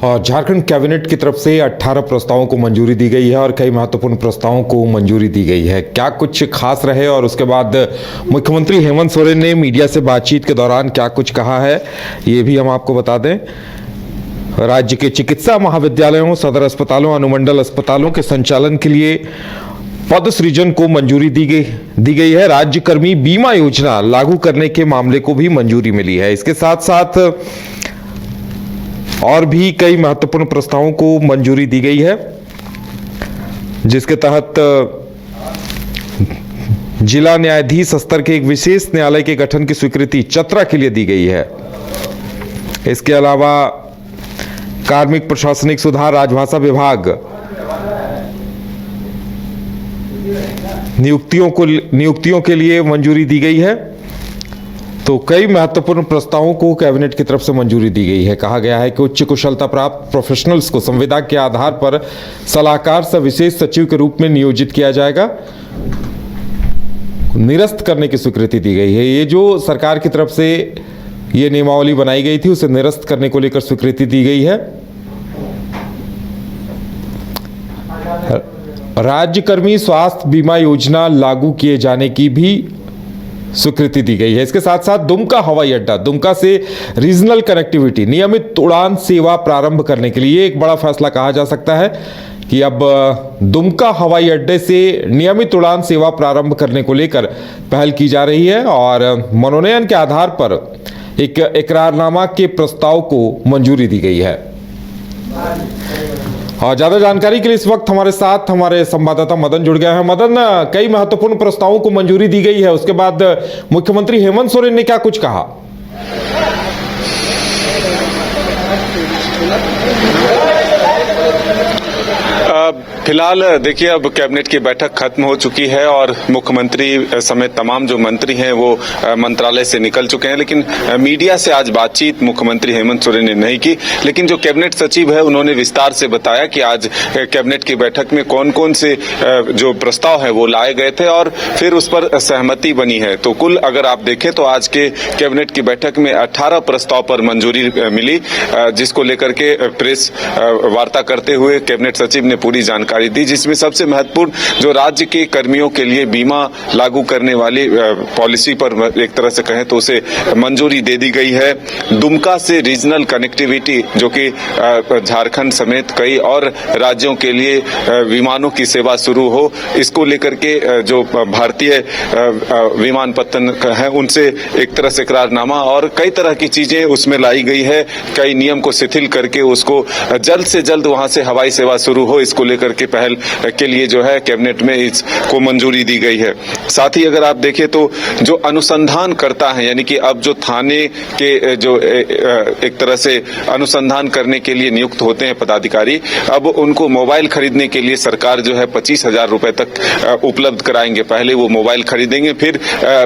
और झारखंड कैबिनेट की तरफ से 18 प्रस्तावों को मंजूरी दी गई है और कई महत्वपूर्ण प्रस्तावों को मंजूरी दी गई है। क्या कुछ खास रहे और उसके बाद मुख्यमंत्री हेमंत सोरेन ने मीडिया से बातचीत के दौरान क्या कुछ कहा है, ये भी हम आपको बता दें। राज्य के चिकित्सा महाविद्यालयों, सदर अस्पतालों, अनुमंडल अस्पतालों के संचालन के लिए पद सृजन को मंजूरी दी गई है। राज्य कर्मी बीमा योजना लागू करने के मामले को भी मंजूरी मिली है। इसके साथ साथ और भी कई महत्वपूर्ण प्रस्तावों को मंजूरी दी गई है, जिसके तहत जिला न्यायाधीश स्तर के एक विशेष न्यायालय के गठन की स्वीकृति चतरा के लिए दी गई है। इसके अलावा कार्मिक प्रशासनिक सुधार, राजभाषा विभाग नियुक्तियों के लिए मंजूरी दी गई है। तो कई महत्वपूर्ण प्रस्तावों को कैबिनेट की तरफ से मंजूरी दी गई है। कहा गया है कि उच्च कुशलता प्राप्त प्रोफेशनल्स को संविदा के आधार पर सलाहकार सह विशेष सचिव के रूप में नियोजित किया जाएगा। निरस्त करने की स्वीकृति दी गई है। ये जो सरकार की तरफ से ये नियमावली बनाई गई थी, उसे निरस्त करने को लेकर स्वीकृति दी गई है। राज्यकर्मी स्वास्थ्य बीमा योजना लागू किए जाने की भी स्वीकृति दी गई है। इसके साथ साथ दुमका हवाई अड्डा, दुमका से रीजनल कनेक्टिविटी, नियमित उड़ान सेवा प्रारंभ करने के लिए एक बड़ा फैसला कहा जा सकता है कि अब दुमका हवाई अड्डे से नियमित उड़ान सेवा प्रारंभ करने को लेकर पहल की जा रही है और मनोनयन के आधार पर एक इकरारनामा के प्रस्ताव को मंजूरी दी गई है। और ज्यादा जानकारी के लिए इस वक्त हमारे साथ हमारे संवाददाता मदन जुड़ गया है। मदन, कई महत्वपूर्ण प्रस्तावों को मंजूरी दी गई है, उसके बाद मुख्यमंत्री हेमंत सोरेन ने क्या कुछ कहा? फिलहाल देखिए, अब कैबिनेट की बैठक खत्म हो चुकी है और मुख्यमंत्री समेत तमाम जो मंत्री हैं वो मंत्रालय से निकल चुके हैं, लेकिन मीडिया से आज बातचीत मुख्यमंत्री हेमंत सोरेन ने नहीं की। लेकिन जो कैबिनेट सचिव है उन्होंने विस्तार से बताया कि आज कैबिनेट की बैठक में कौन कौन से जो प्रस्ताव है वो लाए गए थे और फिर उस पर सहमति बनी है। तो कुल अगर आप देखें तो आज के कैबिनेट की बैठक में 18 प्रस्ताव पर मंजूरी मिली, जिसको लेकर के प्रेस वार्ता करते हुए कैबिनेट सचिव ने पूरी जानकारी दी, जिसमें सबसे महत्वपूर्ण जो राज्य के कर्मियों के लिए बीमा लागू करने वाली पॉलिसी पर एक तरह से कहें तो उसे मंजूरी दे दी गई है। दुमका से रीजनल कनेक्टिविटी, जो कि झारखंड समेत कई और राज्यों के लिए विमानों की सेवा शुरू हो, इसको लेकर के जो भारतीय विमानपत्तन है उनसे एक तरह से करारनामा और कई तरह की चीजें उसमें लाई गई है। कई नियम को शिथिल करके उसको जल्द से जल्द वहां से हवाई सेवा शुरू हो, इसको लेकर के पहल के लिए जो है कैबिनेट में इसको मंजूरी दी गई है। साथ ही अगर आप देखें तो जो अनुसंधान करता है, यानी कि अब जो थाने के जो एक तरह से अनुसंधान करने के लिए नियुक्त होते हैं पदाधिकारी, अब उनको मोबाइल खरीदने के लिए सरकार जो है 25,000 रुपए तक उपलब्ध कराएंगे। पहले वो मोबाइल खरीदेंगे, फिर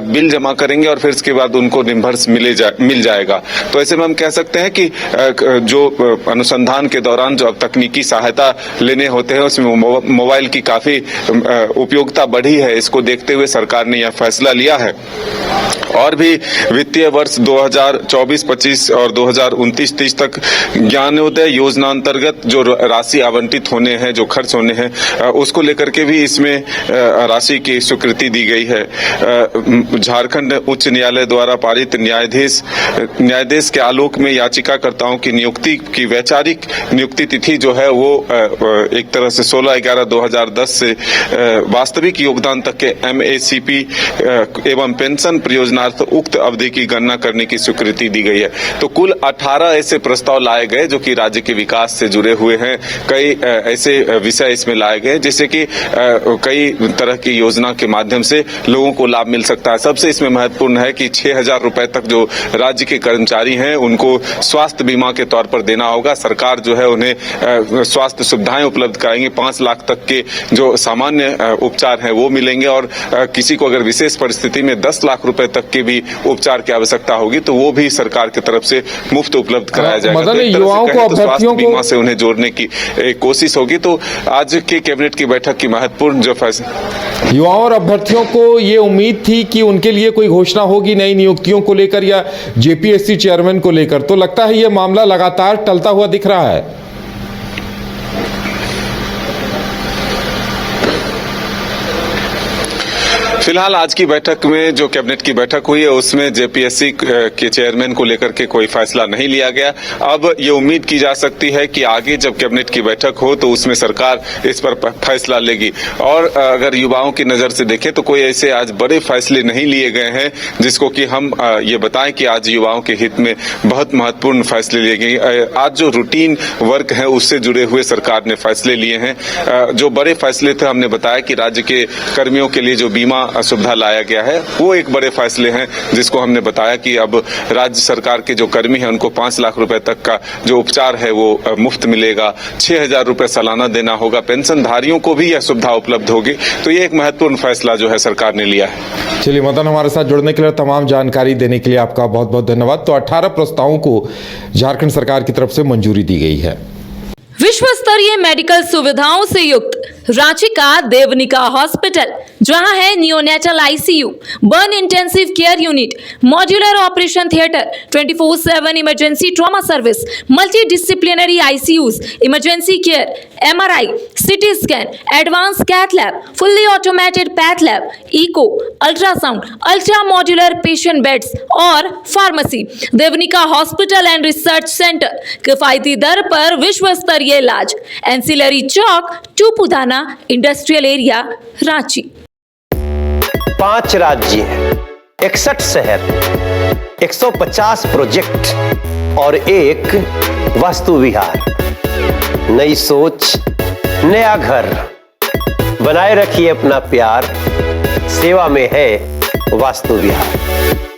बिल जमा करेंगे और फिर इसके बाद उनको रिम्बर्स मिल जाएगा। तो ऐसे में हम कह सकते हैं कि जो अनुसंधान के दौरान जो अब तकनीकी सहायता लेने होते हैं उसमें मोबाइल की काफी उपयोगिता बढ़ी है। इसको देखते हुए सरकार ने यह फैसला लिया है। और भी वित्तीय वर्ष 2024-25 और 2029-30 तक ज्ञानोदय योजना अंतर्गत जो राशि आवंटित होने हैं, जो खर्च होने हैं, उसको लेकर के भी इसमें राशि की स्वीकृति दी गई है। झारखंड उच्च न्यायालय द्वारा पारित न्यायाधीश के आलोक में याचिकाकर्ताओं की नियुक्ति की वैचारिक नियुक्ति तिथि जो है वो एक तरह से 16/11/2010 से वास्तविक योगदान तक के MACP एवं पेंशन परियोजनार्थ उक्त अवधि की गणना करने की स्वीकृति दी गई है। तो कुल 18 ऐसे प्रस्ताव लाए गए जो कि राज्य के विकास से जुड़े हुए हैं। कई ऐसे विषय इसमें लाए गए जिससे कि कई तरह की योजना के माध्यम से लोगों को लाभ मिल सकता है। सबसे इसमें महत्वपूर्ण है कि 6,000 रुपए तक जो राज्य के कर्मचारी हैं उनको स्वास्थ्य बीमा के तौर पर देना होगा। सरकार जो है उन्हें स्वास्थ्य सुविधाएं उपलब्ध कराएंगे। 5 लाख तक के जो सामान्य उपचार हैं वो मिलेंगे और किसी को अगर विशेष परिस्थिति में 10 लाख रुपए तक के भी उपचार की आवश्यकता होगी तो वो भी सरकार की तरफ से मुफ्त उपलब्ध कराया जाएगा। तो युवाओं को, स्वास्थ्य बीमा से उन्हें जोड़ने की कोशिश होगी। तो आज के कैबिनेट की बैठक की महत्वपूर्ण जो फैसला, युवाओं और अभ्यर्थियों को ये उम्मीद थी कि उनके लिए कोई घोषणा होगी नई नियुक्तियों को लेकर या JPSC चेयरमैन को लेकर, तो लगता है ये मामला लगातार टलता हुआ दिख रहा है। फिलहाल आज की बैठक में जो कैबिनेट की बैठक हुई है उसमें जेपीएससी के चेयरमैन को लेकर के कोई फैसला नहीं लिया गया। अब ये उम्मीद की जा सकती है कि आगे जब कैबिनेट की बैठक हो तो उसमें सरकार इस पर फैसला लेगी। और अगर युवाओं की नजर से देखें तो कोई ऐसे आज बड़े फैसले नहीं लिए गए हैं जिसको कि हम ये बताएं कि आज युवाओं के हित में बहुत महत्वपूर्ण फैसले लिए गए। आज जो रूटीन वर्क है उससे जुड़े हुए सरकार ने फैसले लिए हैं। जो बड़े फैसले थे हमने बताया कि राज्य के कर्मियों के लिए जो बीमा सुविधा लाया गया है वो एक बड़े फैसले हैं, जिसको हमने बताया कि अब राज्य सरकार के जो कर्मी हैं उनको 5 लाख रुपए तक का जो उपचार है वो मुफ्त मिलेगा। 6,000 रुपए सालाना देना होगा। पेंशनधारियों को भी यह सुविधा उपलब्ध होगी। तो ये एक महत्वपूर्ण फैसला जो है सरकार ने लिया है। चलिए मदन, हमारे साथ जुड़ने के लिए, तमाम जानकारी देने के लिए आपका बहुत बहुत धन्यवाद। तो 18 प्रस्तावों को झारखंड सरकार की तरफ से मंजूरी दी गई है। विश्व स्तरीय मेडिकल सुविधाओं से युक्त रांची का देवनिका हॉस्पिटल, जहां है neonatal ICU, burn intensive care unit, modular operation theatre, 24/7 emergency trauma service, multidisciplinary ICUs, emergency care, MRI, CT scan, advance cath lab, fully automated path lab, echo, ultrasound, ultra modular patient beds और pharmacy. Devnika hospital and research centre, किफायती दर पर विश्व स्तरीय इलाज, ancillary Chowk, Tupudana industrial area, Ranchi. 5 राज्य, 61 शहर, 150 project और एक वास्तु विहार। नई सोच, नया घर। बनाए रखिए अपना प्यार, सेवा में है वास्तु विहार।